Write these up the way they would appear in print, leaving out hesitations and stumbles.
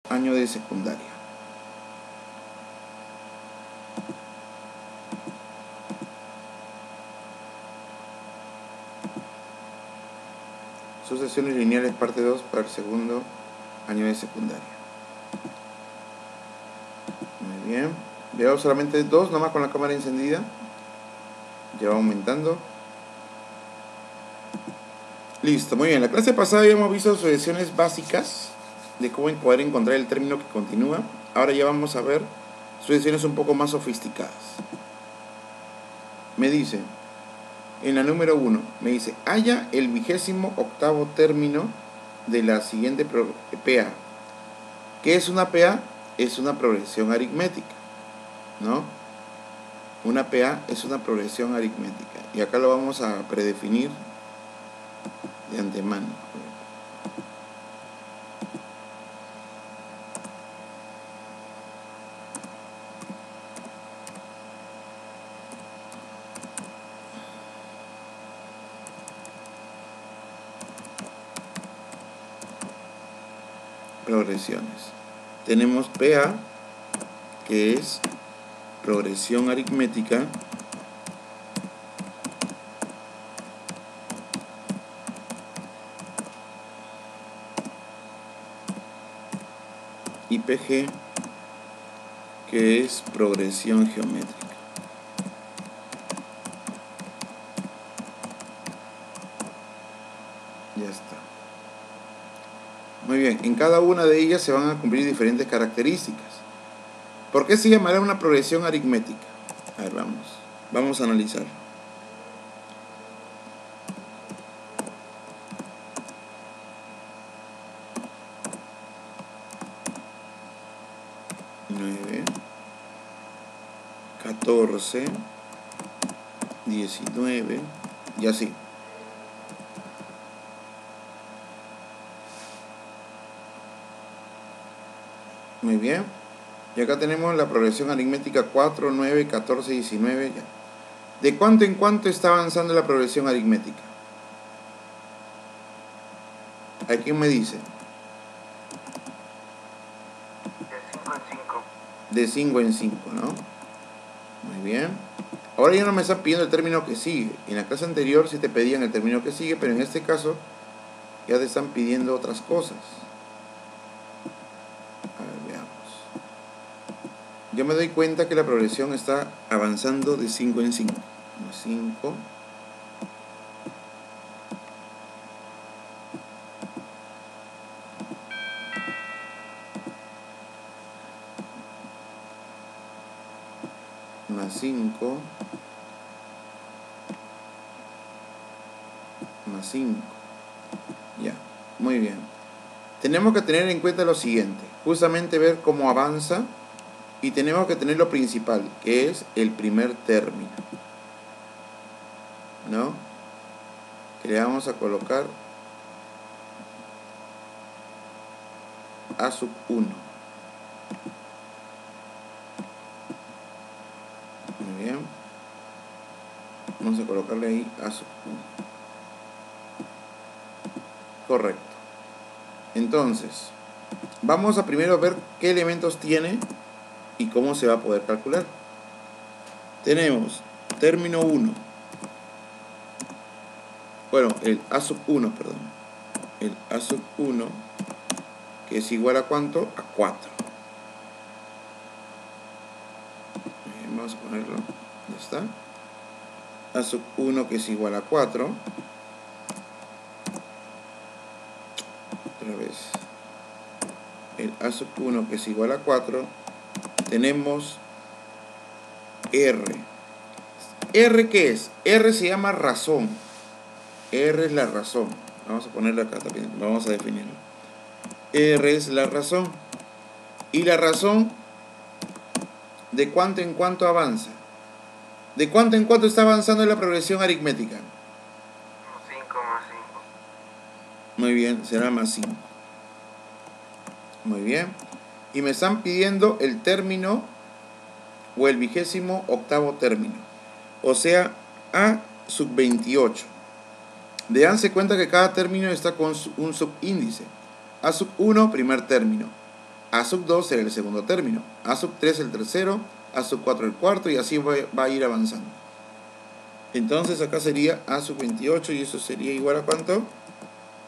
año de secundaria. Sucesiones lineales parte 2 para el segundo año de secundaria. Muy bien. Veo solamente 2 nomás con la cámara encendida. Ya va aumentando. Listo, muy bien. La clase pasada ya hemos visto sucesiones básicas de cómo poder encontrar el término que continúa. Ahora ya vamos a ver sucesiones un poco más sofisticadas. Me dice, en la número 1, me dice, halla el 28º término de la siguiente PA. ¿Qué es una PA? Es una progresión aritmética, ¿no? Una PA es una progresión aritmética. Y acá lo vamos a predefinir de antemano. Progresiones. Tenemos PA, que es progresión aritmética, y PG, que es progresión geométrica. Ya está. Muy bien, en cada una de ellas se van a cumplir diferentes características. ¿Por qué se llamará una progresión aritmética? A ver, vamos a analizar. Nueve, 14, 19 y así. Muy bien. Y acá tenemos la progresión aritmética 4, 9, 14, 19. Ya. ¿De cuánto en cuánto está avanzando la progresión aritmética? ¿A quién me dice? De 5 en 5, ¿no? Muy bien. Ahora ya no me están pidiendo el término que sigue. En la clase anterior sí te pedían el término que sigue, pero en este caso ya te están pidiendo otras cosas. A ver, veamos. Yo me doy cuenta que la progresión está avanzando de 5 en 5. 5. Más 5. Más 5. Ya, muy bien. Tenemos que tener en cuenta lo siguiente. Justamente ver cómo avanza. Y tenemos que tener lo principal, que es el primer término, ¿no? Que le vamos a colocar A sub 1. Muy bien. Vamos a colocarle ahí A sub 1. Correcto. Entonces, vamos a primero ver qué elementos tiene y cómo se va a poder calcular. Tenemos término 1. Bueno, el A sub 1, perdón. El A sub 1, que es igual a ¿cuánto? A 4. Bien, vamos a ponerlo. Ya está. A sub 1, que es igual a 4. Otra vez. El A sub 1, que es igual a 4. Tenemos R. ¿R qué es? R se llama razón. R es la razón. Vamos a ponerlo acá también. Vamos a definirlo. R es la razón. Y la razón, ¿de cuánto en cuánto avanza? ¿De cuánto en cuánto está avanzando la progresión aritmética? 5 más 5. Muy bien, será más 5. Muy bien. Y me están pidiendo el término o el 28º término. O sea, A sub 28. Dense cuenta que cada término está con un subíndice. A sub 1, primer término. A sub 2 será el segundo término, A sub 3 el tercero, A sub 4 el cuarto, y así va a ir avanzando. Entonces acá sería A sub 28, y eso sería igual a ¿cuánto?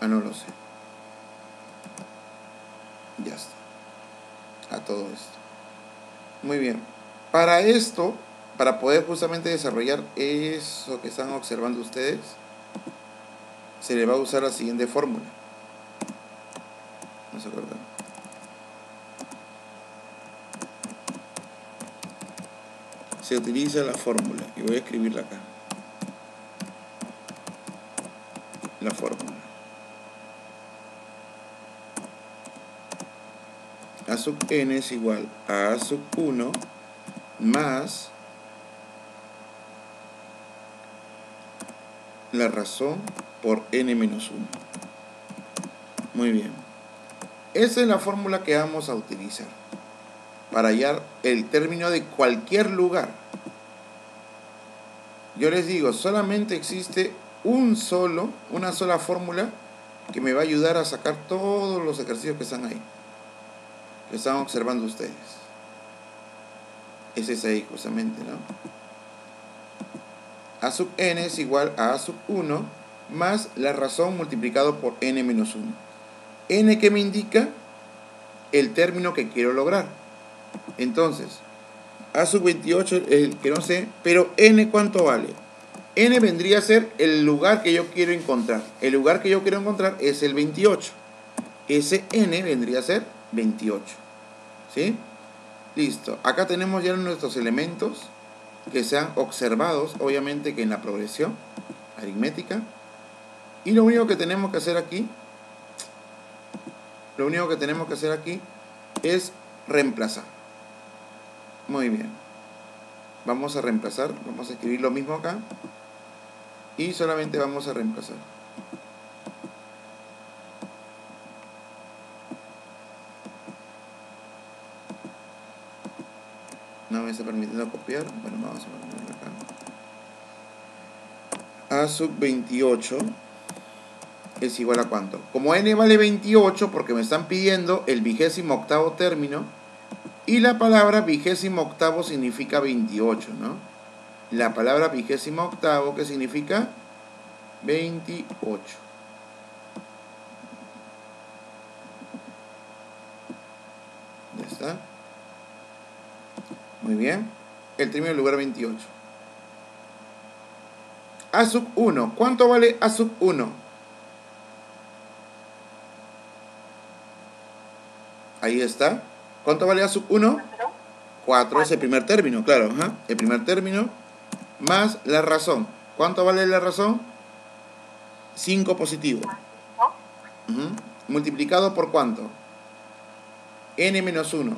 Ah, no lo sé. Ya está. A todo esto. Muy bien. Para esto, para poder justamente desarrollar eso que están observando ustedes, se le va a usar la siguiente fórmula. Vamos a acordar. Se utiliza la fórmula, y voy a escribirla acá. La fórmula. A sub n es igual a A sub 1 más la razón por n menos 1. Muy bien. Esa es la fórmula que vamos a utilizar para hallar el término de cualquier lugar. Yo les digo, solamente existe una sola fórmula que me va a ayudar a sacar todos los ejercicios que están ahí, que están observando ustedes. Es esa ahí justamente, ¿no? A sub n es igual a A sub 1 más la razón multiplicado por n menos 1. N que me indica el término que quiero lograr. Entonces, A sub 28 es el que no sé, pero n ¿cuánto vale? N vendría a ser el lugar que yo quiero encontrar. El lugar que yo quiero encontrar es el 28. Ese n vendría a ser 28. ¿Sí? Listo. Acá tenemos ya nuestros elementos que se han observado, obviamente que en la progresión aritmética. Y lo único que tenemos que hacer aquí, es reemplazar. Muy bien. Vamos a reemplazar, vamos a escribir lo mismo acá. Y solamente vamos a reemplazar. No me está permitiendo copiar. Bueno, vamos a ponerlo acá. A sub 28 es igual a ¿cuánto? Como n vale 28, porque me están pidiendo el 28º término, y la palabra 28º significa 28, ¿no? La palabra 28º, ¿qué significa? 28. Ya está. Muy bien. El término del lugar 28. A sub 1. ¿Cuánto vale A sub 1? Ahí está. ¿Cuánto vale A sub 1? 4 es el primer término, claro. Ajá. El primer término más la razón. ¿Cuánto vale la razón? 5 positivo. Multiplicado por ¿cuánto? N menos 1.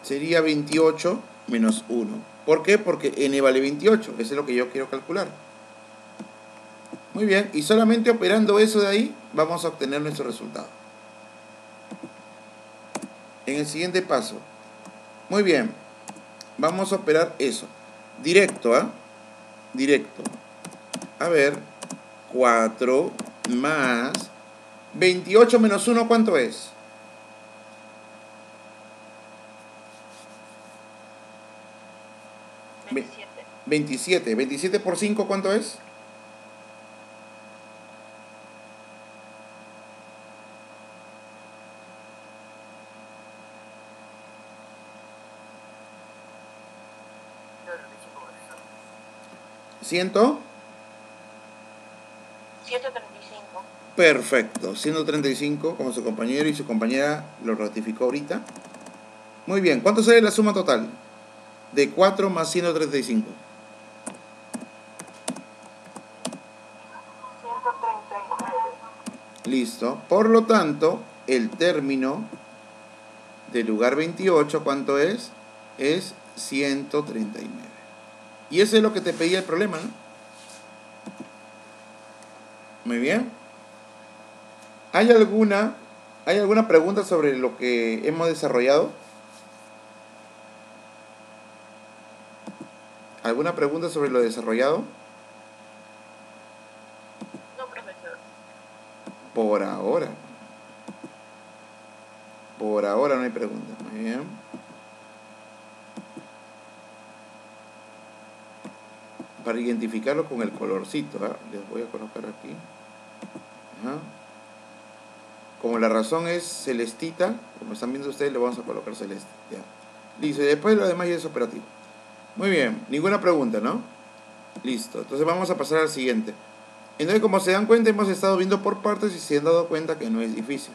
Sería 28 menos 1. ¿Por qué? Porque n vale 28. Eso es lo que yo quiero calcular. Muy bien. Y solamente operando eso de ahí, vamos a obtener nuestro resultado. En el siguiente paso. Muy bien. Vamos a operar eso. Directo, ¿ah? Directo. A ver. 4 más 28 menos 1, ¿cuánto es? 27. 27 por 5, ¿cuánto es? 135. Perfecto, 135, como su compañero y su compañera lo ratificó ahorita. Muy bien, ¿cuánto sale la suma total? De 4 más 135. 139. Listo. Por lo tanto, el término del lugar 28, ¿cuánto es? Es 139. Y eso es lo que te pedía el problema, ¿no? Muy bien. ¿Hay alguna pregunta sobre lo que hemos desarrollado? ¿Alguna pregunta sobre lo desarrollado? No, profesor. Por ahora. Por ahora no hay preguntas. Muy bien. Para identificarlo con el colorcito, ¿eh? Les voy a colocar aquí. Ajá. Como la razón es celestita, como están viendo ustedes, le vamos a colocar celeste. Ya. Listo, y después lo demás ya es operativo. Muy bien, ninguna pregunta, ¿no? Listo, entonces vamos a pasar al siguiente. Entonces, como se dan cuenta, hemos estado viendo por partes y se han dado cuenta que no es difícil.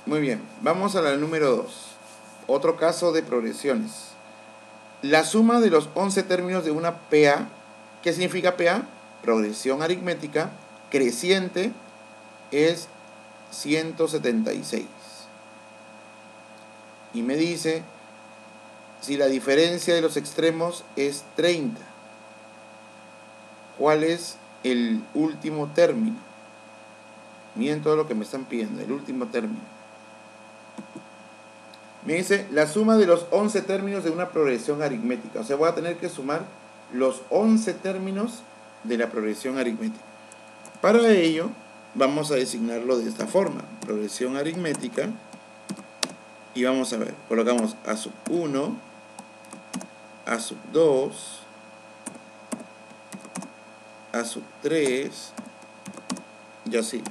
Muy bien, vamos a la número 2. Otro caso de progresiones. La suma de los 11 términos de una PA, ¿qué significa PA? Progresión aritmética creciente, es 176. Y me dice si la diferencia de los extremos es 30. ¿Cuál es el último término? Miren todo lo que me están pidiendo, el último término. Me dice la suma de los 11 términos de una progresión aritmética. O sea, voy a tener que sumar los 11 términos de la progresión aritmética. Para ello, vamos a designarlo de esta forma. Progresión aritmética. Y vamos a ver, colocamos A sub 1, A sub 2, A sub 3, y así.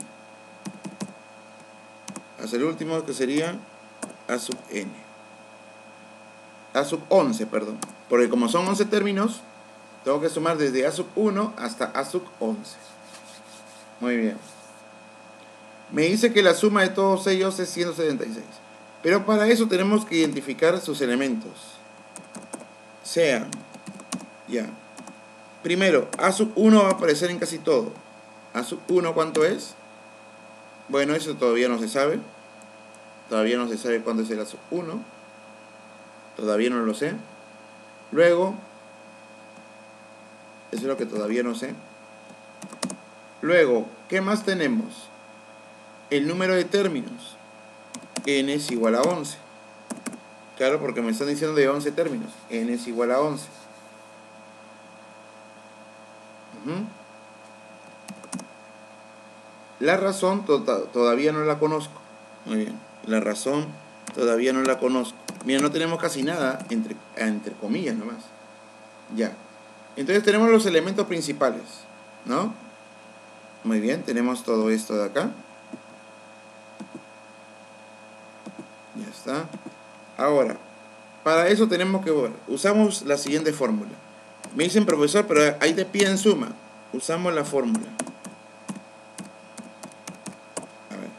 Hasta el último, que sería A sub n. A sub 11, perdón. Porque como son 11 términos, tengo que sumar desde A sub 1 hasta A sub 11. Muy bien. Me dice que la suma de todos ellos es 176. Pero para eso tenemos que identificar sus elementos. Sean, ya. Primero, A sub 1 va a aparecer en casi todo. A sub 1, ¿cuánto es? Bueno, eso todavía no se sabe. Todavía no se sabe cuánto es el A sub 1. Todavía no lo sé. Luego, eso es lo que todavía no sé. Luego, ¿qué más tenemos? El número de términos. N es igual a 11. Claro, porque me están diciendo de 11 términos. N es igual a 11. La razón todavía no la conozco. Muy bien. La razón todavía no la conozco. Mira, no tenemos casi nada, entre comillas nomás. Ya. Entonces tenemos los elementos principales, ¿no? Muy bien, tenemos todo esto de acá. Ya está. Ahora, para eso tenemos que ver. Usamos la siguiente fórmula. Me dicen, profesor, pero ahí te piden suma. Usamos la fórmula. A ver.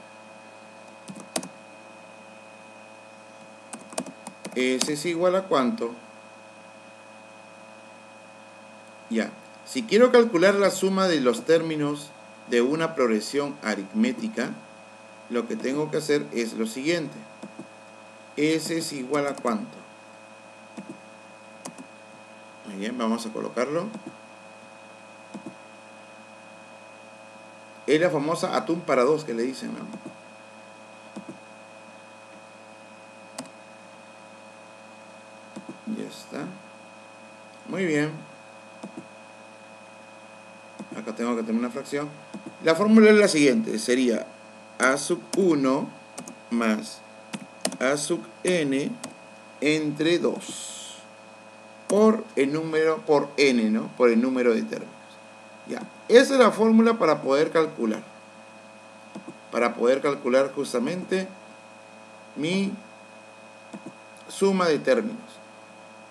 S es igual a ¿cuánto? Ya. Si quiero calcular la suma de los términos de una progresión aritmética, lo que tengo que hacer es lo siguiente. S es igual a ¿cuánto? Muy bien, vamos a colocarlo. Es la famosa atún para dos que le dicen, ¿no? Ya está. Muy bien. Acá tengo que tener una fracción. La fórmula es la siguiente. Sería A sub 1 más A sub n entre 2. Por el número, por n, ¿no? Por el número de términos. Ya. Esa es la fórmula para poder calcular. Para poder calcular justamente mi suma de términos.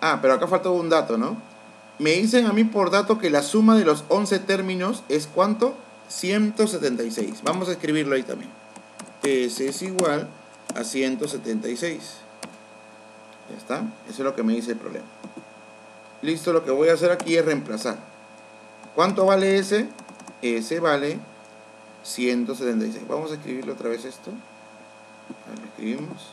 Ah, pero acá falta un dato, ¿no? Me dicen a mí por dato que la suma de los 11 términos es ¿cuánto? 176. Vamos a escribirlo ahí también. S es igual a 176. Ya está. Eso es lo que me dice el problema. Listo, lo que voy a hacer aquí es reemplazar. ¿Cuánto vale S? S vale 176. Vamos a escribirlo otra vez esto. Lo escribimos.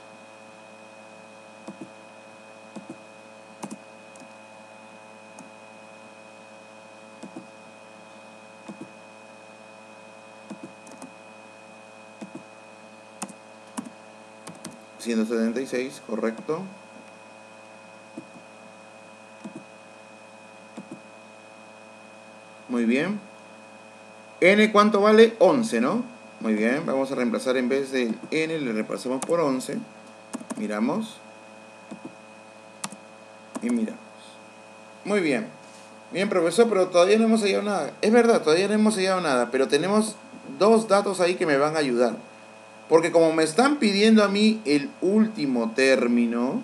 $176, correcto. Muy bien. N, ¿cuánto vale? 11, ¿no? Muy bien, vamos a reemplazar en vez del n, le reemplazamos por 11. Miramos. Y miramos. Muy bien. Bien, profesor, pero todavía no hemos hallado nada. Es verdad, todavía no hemos hallado nada, pero tenemos dos datos ahí que me van a ayudar. Porque como me están pidiendo a mí el último término,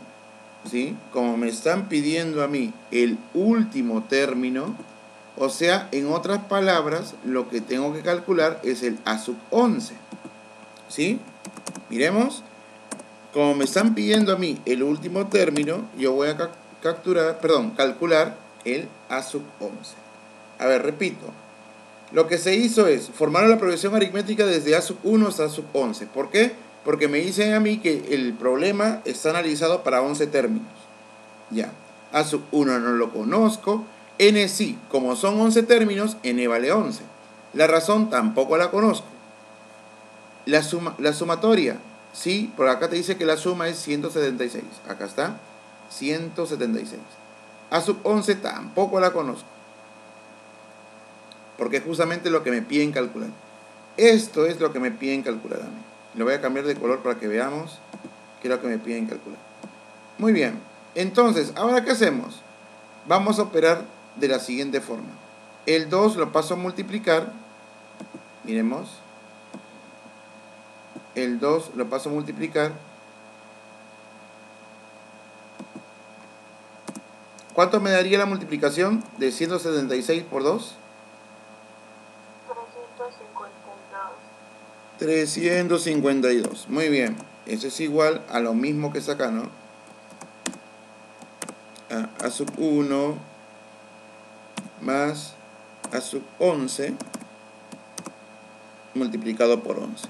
¿sí? Como me están pidiendo a mí el último término, o sea, en otras palabras, lo que tengo que calcular es el A sub 11. ¿Sí? Miremos. Como me están pidiendo a mí el último término, yo voy a calcular el A sub 11. A ver, repito. Lo que se hizo es formar la progresión aritmética desde A sub 1 hasta A sub 11. ¿Por qué? Porque me dicen a mí que el problema está analizado para 11 términos. Ya. A sub 1 no lo conozco. N sí. Como son 11 términos, N vale 11. La razón tampoco la conozco. La sumatoria. Sí, por acá te dice que la suma es 176. Acá está. 176. A sub 11 tampoco la conozco. Porque es justamente lo que me piden calcular. Esto es lo que me piden calcular a mí. Lo voy a cambiar de color para que veamos qué es lo que me piden calcular. Muy bien. Entonces, ¿ahora qué hacemos? Vamos a operar de la siguiente forma. El 2 lo paso a multiplicar. Miremos. El 2 lo paso a multiplicar. ¿Cuánto me daría la multiplicación de 176 por 2? 352. Muy bien. Eso es igual a lo mismo que es acá, ¿no? A sub 1 más A sub 11 multiplicado por 11.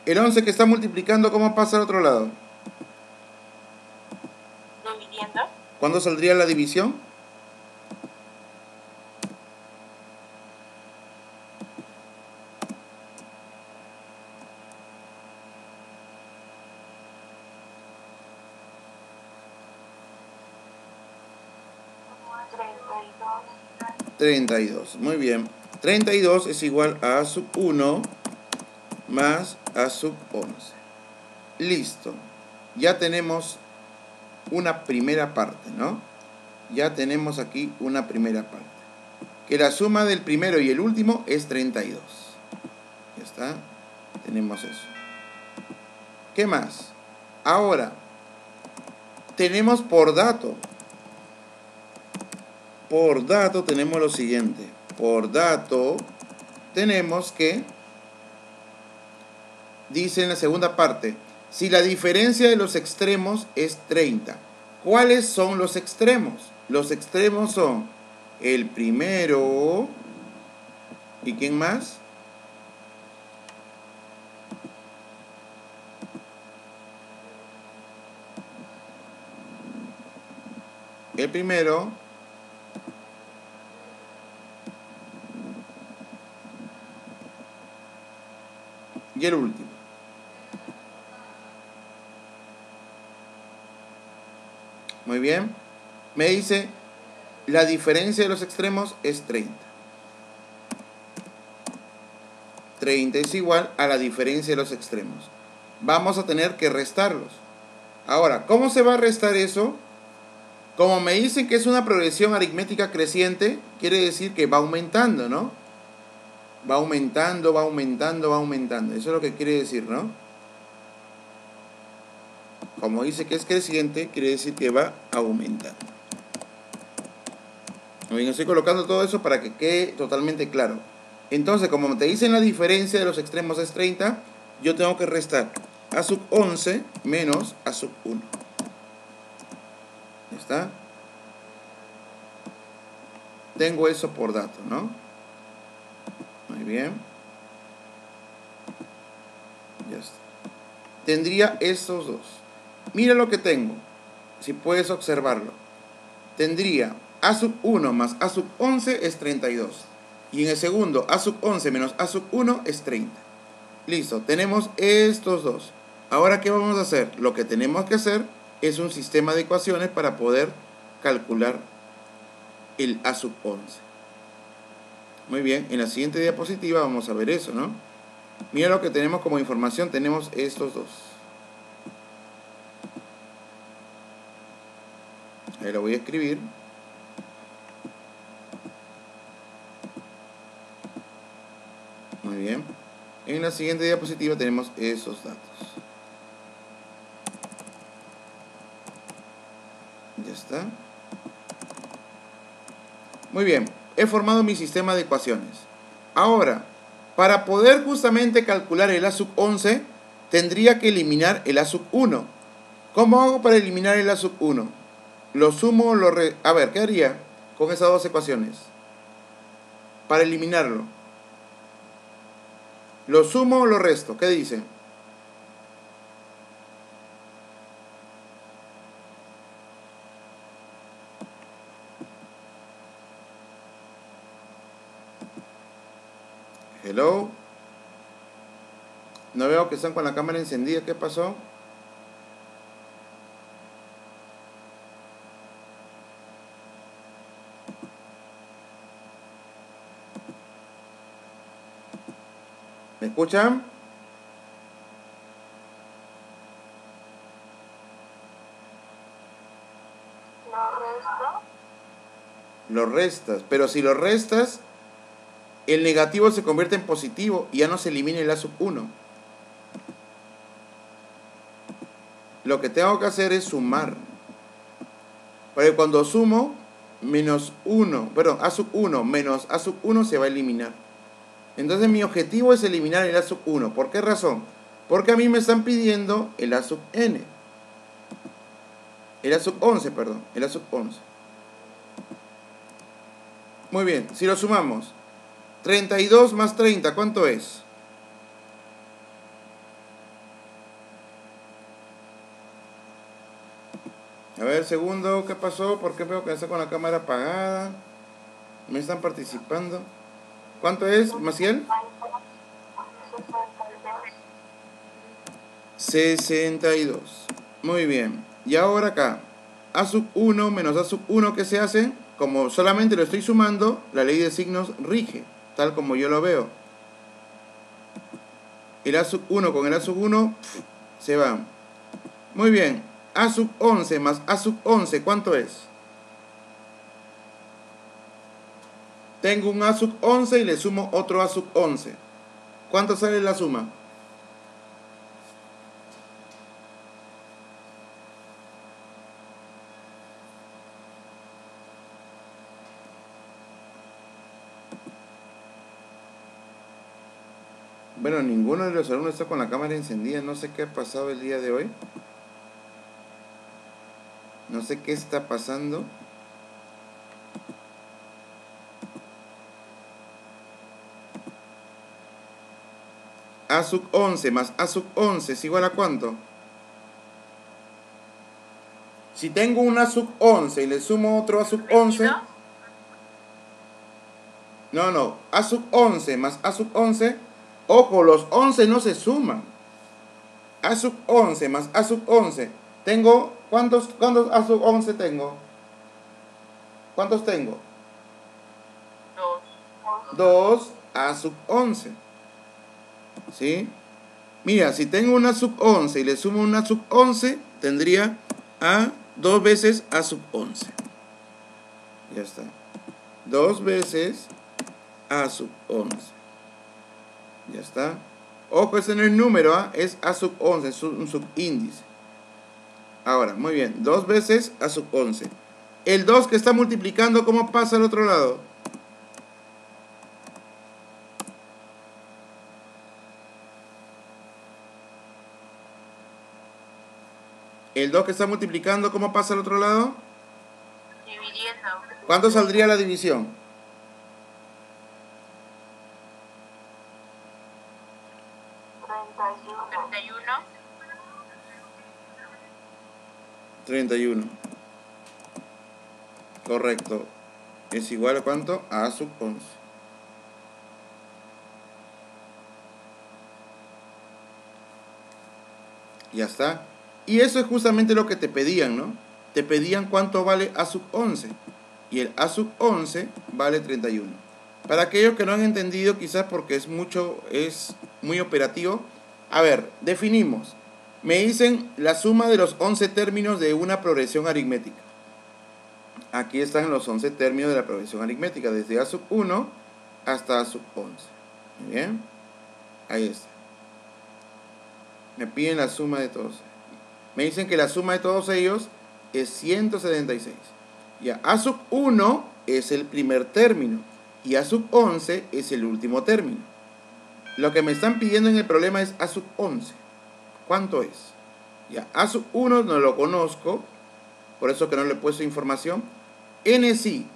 El 11 que está multiplicando, ¿cómo pasa al otro lado? Dividiendo. ¿Cuándo saldría la división? $32. 32. Muy bien. 32 es igual a A sub 1 más A sub 11. Listo. Ya tenemos una primera parte, ¿no? Ya tenemos aquí una primera parte. Que la suma del primero y el último es 32. Ya está. Tenemos eso. ¿Qué más? Ahora, tenemos por dato. Por dato tenemos lo siguiente. Por dato tenemos que, dice en la segunda parte, si la diferencia de los extremos es 30. ¿Cuáles son los extremos? Los extremos son el primero. ¿Y quién más? El primero. Y el último. Muy bien. Me dice, la diferencia de los extremos es 30. 30 es igual a la diferencia de los extremos. Vamos a tener que restarlos. Ahora, ¿cómo se va a restar eso? Como me dicen que es una progresión aritmética creciente, quiere decir que va aumentando, ¿no? Va aumentando, va aumentando, va aumentando. Eso es lo que quiere decir, ¿no? Como dice que es creciente, quiere decir que va aumentando. Muy bien, estoy colocando todo eso para que quede totalmente claro. Entonces, como te dicen la diferencia de los extremos es 30, yo tengo que restar A sub 11 menos A sub 1. ¿Ya está? Tengo eso por dato, ¿no? Muy bien. Ya está. Tendría estos dos. Mira lo que tengo. Si puedes observarlo. Tendría A sub 1 más A sub 11 es 32. Y en el segundo, A sub 11 menos A sub 1 es 30. Listo, tenemos estos dos. Ahora, ¿qué vamos a hacer? Lo que tenemos que hacer es un sistema de ecuaciones para poder calcular el A sub 11. Muy bien, en la siguiente diapositiva vamos a ver eso, ¿no? Mira lo que tenemos como información. Tenemos estos dos. Ahí lo voy a escribir. Muy bien. En la siguiente diapositiva tenemos esos datos. Ya está. Muy bien. He formado mi sistema de ecuaciones. Ahora, para poder justamente calcular el A sub 11, tendría que eliminar el A sub 1. ¿Cómo hago para eliminar el A sub 1? Lo sumo, a ver, ¿qué haría con esas dos ecuaciones? Para eliminarlo. ¿Lo sumo o lo resto? ¿Qué dice? Hello. No veo que están con la cámara encendida. ¿Qué pasó? ¿Me escuchan? Lo restas. Pero si lo restas, el negativo se convierte en positivo y ya no se elimina el A sub 1. Lo que tengo que hacer es sumar. Porque cuando sumo, menos 1, perdón, A sub 1 menos A sub 1 se va a eliminar. Entonces mi objetivo es eliminar el A sub 1. ¿Por qué razón? Porque a mí me están pidiendo el A sub n. El A sub 11, perdón. El A sub 11. Muy bien, si lo sumamos. 32 más 30, ¿cuánto es? A ver, segundo, ¿qué pasó? ¿Por qué veo que está con la cámara apagada? ¿Me están participando? ¿Cuánto es, Maciel? 62. Muy bien. Y ahora acá, A sub 1 menos A sub 1, ¿qué se hace? Como solamente lo estoy sumando, la ley de signos rige, tal como yo lo veo. El A sub 1 con el A sub 1 se van. Muy bien. A sub 11 más A sub 11, ¿cuánto es? Tengo un A sub 11 y le sumo otro A sub 11. ¿Cuánto sale la suma? Bueno, ninguno de los alumnos está con la cámara encendida. No sé qué ha pasado el día de hoy. No sé qué está pasando. A sub 11 más A sub 11 es igual a ¿cuánto? Si tengo un A sub 11 y le sumo otro A sub 11... No. A sub 11 más A sub 11... Ojo, los 11 no se suman. A sub 11 más A sub 11. Tengo... ¿Cuántos A sub 11 tengo? ¿Cuántos tengo? 2 A sub 11. ¿Sí? Mira, si tengo una sub 11 y le sumo una sub 11, tendría a 2 veces A sub 11. Ya está. 2 veces A sub 11. Ya está. Ojo, ese no es número, ¿ah? Es A sub 11, es un subíndice. Ahora, muy bien. 2 veces A sub 11. El 2 que está multiplicando, ¿cómo pasa al otro lado? El 2 que está multiplicando, ¿cómo pasa al otro lado? Dividiendo. ¿Cuánto saldría la división? 31. Correcto. ¿Es igual a cuánto? A sub 11. Ya está. Y eso es justamente lo que te pedían, ¿no? Te pedían cuánto vale A sub 11. Y el A sub 11 vale 31. Para aquellos que no han entendido, quizás porque es muy operativo. A ver, definimos. Me dicen la suma de los 11 términos de una progresión aritmética. Aquí están los 11 términos de la progresión aritmética, desde A sub 1 hasta A sub 11. Muy bien. Ahí está. Me piden la suma de todos. Me dicen que la suma de todos ellos es 176. Ya, A sub 1 es el primer término y A sub 11 es el último término. Lo que me están pidiendo en el problema es A sub 11. ¿Cuánto es? Ya, A sub 1 no lo conozco, por eso que no le he puesto información. N sí.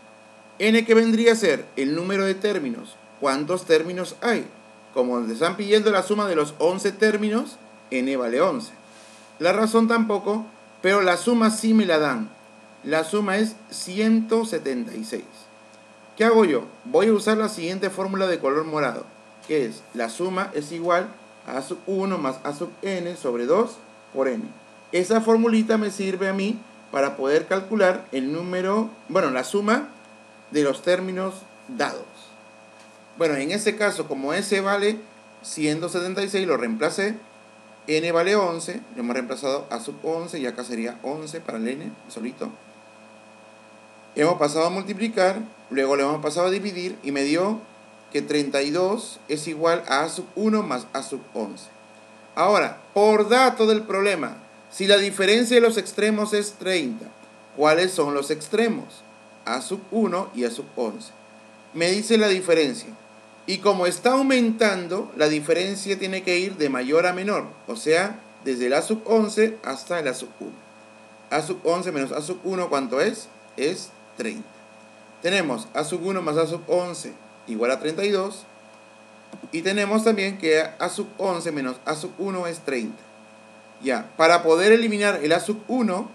N que vendría a ser el número de términos. ¿Cuántos términos hay? Como le están pidiendo la suma de los 11 términos, N vale 11. La razón tampoco, pero la suma sí me la dan. La suma es 176. ¿Qué hago yo? Voy a usar la siguiente fórmula de color morado, que es la suma es igual a sub 1 más A sub n sobre 2 por n. Esa formulita me sirve a mí para poder calcular el número, bueno, la suma de los términos dados. Bueno, en este caso, como S vale 176, lo reemplacé. N vale 11, lo hemos reemplazado A sub 11 y acá sería 11 para el N, solito. Hemos pasado a multiplicar, luego le hemos pasado a dividir y me dio que 32 es igual a A sub 1 más A sub 11. Ahora, por dato del problema, si la diferencia de los extremos es 30, ¿cuáles son los extremos? A sub 1 y A sub 11. Me dice la diferencia. Y como está aumentando, la diferencia tiene que ir de mayor a menor. O sea, desde el A sub 11 hasta el A sub 1. A sub 11 menos A sub 1, ¿cuánto es? Es 30. Tenemos A sub 1 más A sub 11 igual a 32. Y tenemos también que A sub 11 menos A sub 1 es 30. Ya, para poder eliminar el A sub 1,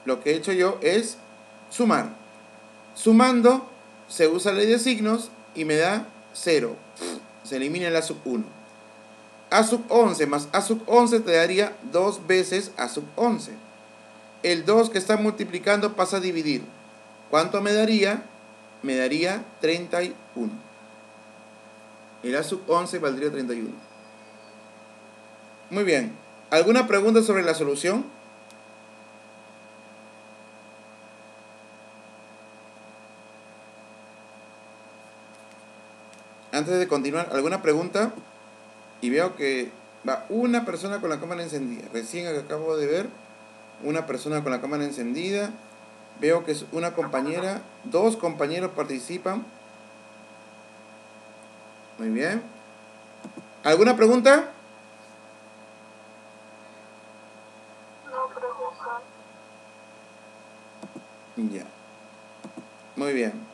lo que he hecho yo es sumar. Sumando, se usa la ley de signos y me da 0. Se elimina el A sub 1. A sub 11 más A sub 11 te daría 2 veces A sub 11. El 2 que está multiplicando pasa a dividir. ¿Cuánto me daría? Me daría 31. El A sub 11 valdría 31. Muy bien. ¿Alguna pregunta sobre la solución? Antes de continuar, ¿alguna pregunta? Y veo que va una persona con la cámara encendida. Recién acabo de ver una persona con la cámara encendida. Veo que es una compañera. 2 compañeros participan. Muy bien. ¿Alguna pregunta? No, profesor. Ya. Muy bien.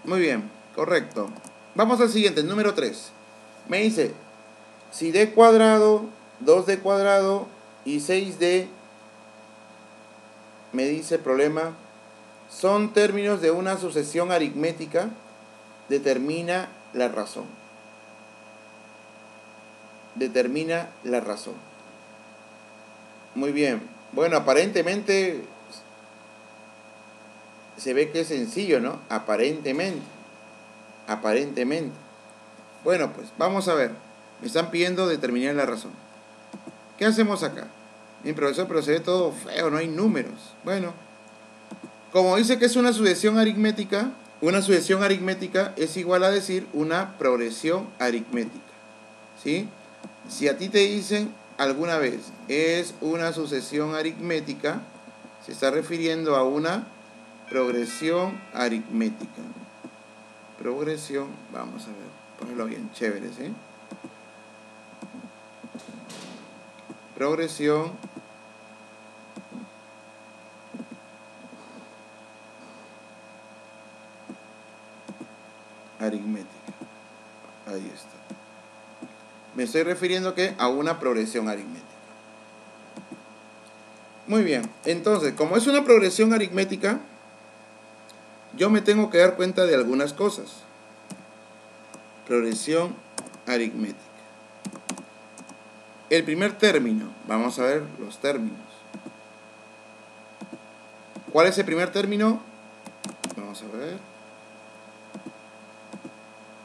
Muy bien, correcto. Vamos al siguiente, número 3. Me dice, si d cuadrado, 2d cuadrado y 6d, me dice el problema, son términos de una sucesión aritmética, determina la razón. Determina la razón. Muy bien. Bueno, aparentemente se ve que es sencillo, ¿no? Aparentemente. Aparentemente. Bueno, pues vamos a ver. Me están pidiendo determinar la razón. ¿Qué hacemos acá? Mi profesor, pero se ve todo feo, no hay números. Bueno, como dice que es una sucesión aritmética es igual a decir una progresión aritmética. ¿Sí? Si a ti te dicen alguna vez es una sucesión aritmética, se está refiriendo a una progresión aritmética. Progresión, vamos a ver, ponerlo bien chévere, ¿sí? Progresión aritmética. Ahí está. Me estoy refiriendo que a una progresión aritmética. Muy bien, entonces, como es una progresión aritmética, yo me tengo que dar cuenta de algunas cosas. Progresión aritmética. el primer término. Vamos a ver los términos. ¿Cuál es el primer término? Vamos a ver.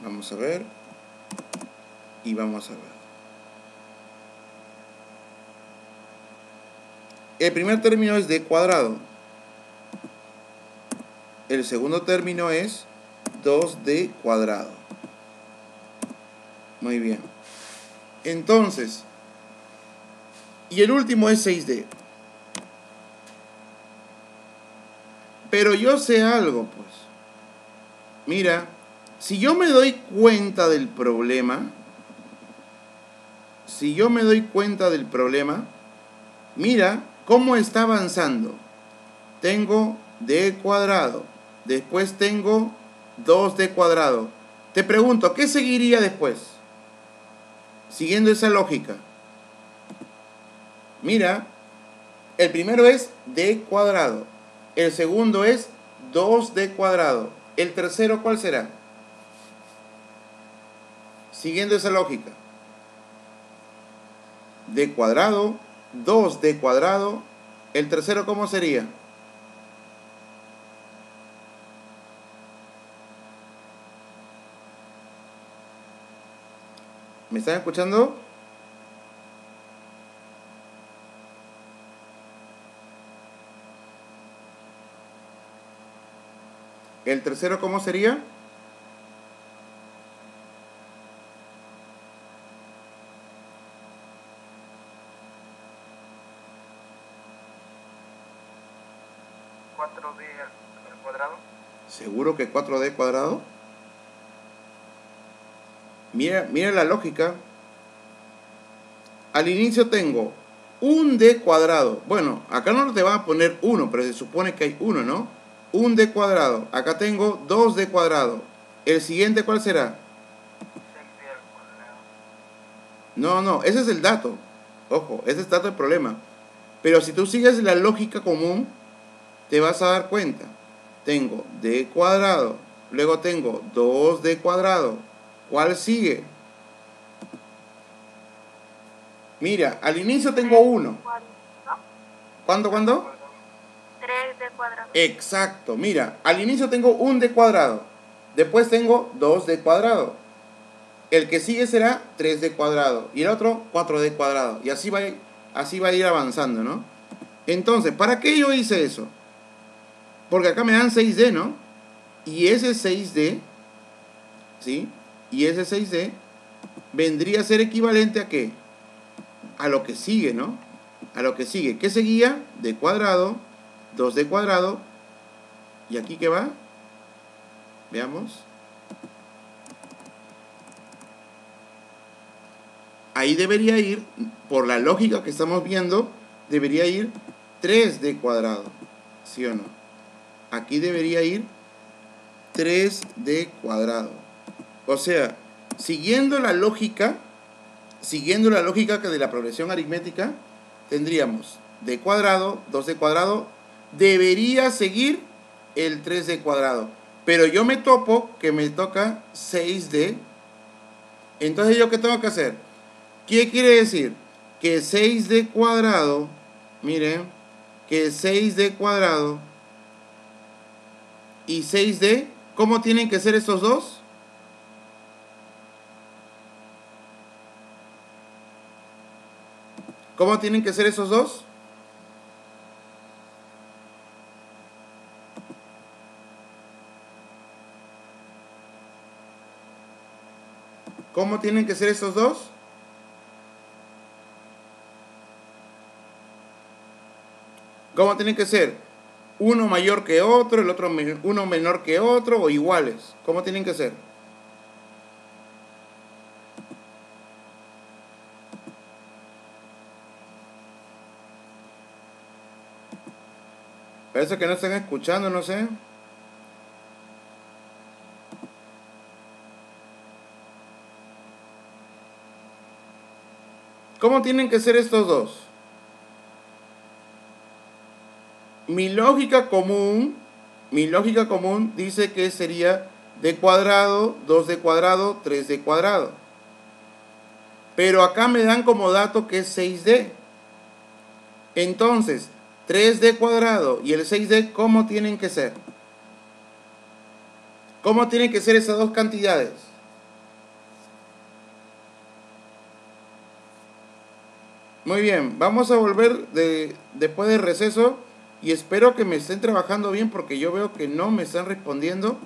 Vamos a ver. Y vamos a ver. El primer término es d cuadrado. El segundo término es 2d cuadrado. Muy bien. Entonces, y el último es 6d. Pero yo sé algo, pues. Mira, si yo me doy cuenta del problema, mira cómo está avanzando. Tengo d cuadrado, después tengo 2d cuadrado. Te pregunto, ¿qué seguiría después? Siguiendo esa lógica. Mira, el primero es d cuadrado, el segundo es 2d cuadrado, el tercero ¿cuál será? Siguiendo esa lógica. d cuadrado, 2d cuadrado, el tercero ¿cómo sería? ¿Me están escuchando? ¿El tercero cómo sería? ¿4d al cuadrado? ¿Seguro que 4d cuadrado? Mira la lógica. Al inicio tengo un d cuadrado. Bueno, acá no te van a poner 1, pero se supone que hay 1, ¿no? Un d cuadrado. Acá tengo 2d cuadrado. ¿El siguiente cuál será? 6d al cuadrado. No, ese es el dato. Ojo, ese es el dato del problema. Pero si tú sigues la lógica común, te vas a dar cuenta. Tengo d cuadrado, luego tengo 2d cuadrado. ¿Cuál sigue? Mira, al inicio tengo 1. ¿Cuándo? 3d cuadrado. Exacto, mira, al inicio tengo un d cuadrado, después tengo 2d cuadrado, el que sigue será 3d cuadrado y el otro 4d cuadrado, y así va a ir avanzando, ¿no? Entonces, ¿para qué yo hice eso? Porque acá me dan 6d, ¿no? Y ese 6d, ¿sí? Y ese 6d vendría a ser equivalente ¿a qué? A lo que sigue, ¿no? A lo que sigue. ¿Qué seguía? D cuadrado, 2d cuadrado. ¿Y aquí qué va? Veamos. Ahí debería ir, por la lógica que estamos viendo, debería ir 3d cuadrado. ¿Sí o no? Aquí debería ir 3d cuadrado. O sea, siguiendo la lógica que de la progresión aritmética, tendríamos d cuadrado, 2d cuadrado, debería seguir el 3d cuadrado. Pero yo me topo que me toca 6d. Entonces, ¿yo qué tengo que hacer? ¿Qué quiere decir? Que 6d cuadrado, miren, que 6d cuadrado y 6d, ¿cómo tienen que ser estos dos? ¿Cómo tienen que ser esos dos? ¿Cómo tienen que ser esos dos? ¿Cómo tienen que ser? Uno mayor que otro, el otro uno menor que otro o iguales. ¿Cómo tienen que ser? Parece que no están escuchando, no sé. ¿Cómo tienen que ser estos dos? Mi lógica común dice que sería d cuadrado, 2d cuadrado, 3d cuadrado. Pero acá me dan como dato que es 6D. Entonces, 3D cuadrado y el 6D, ¿cómo tienen que ser? ¿Cómo tienen que ser esas dos cantidades? Muy bien, vamos a volver después del receso y espero que me estén trabajando bien porque yo veo que no me están respondiendo.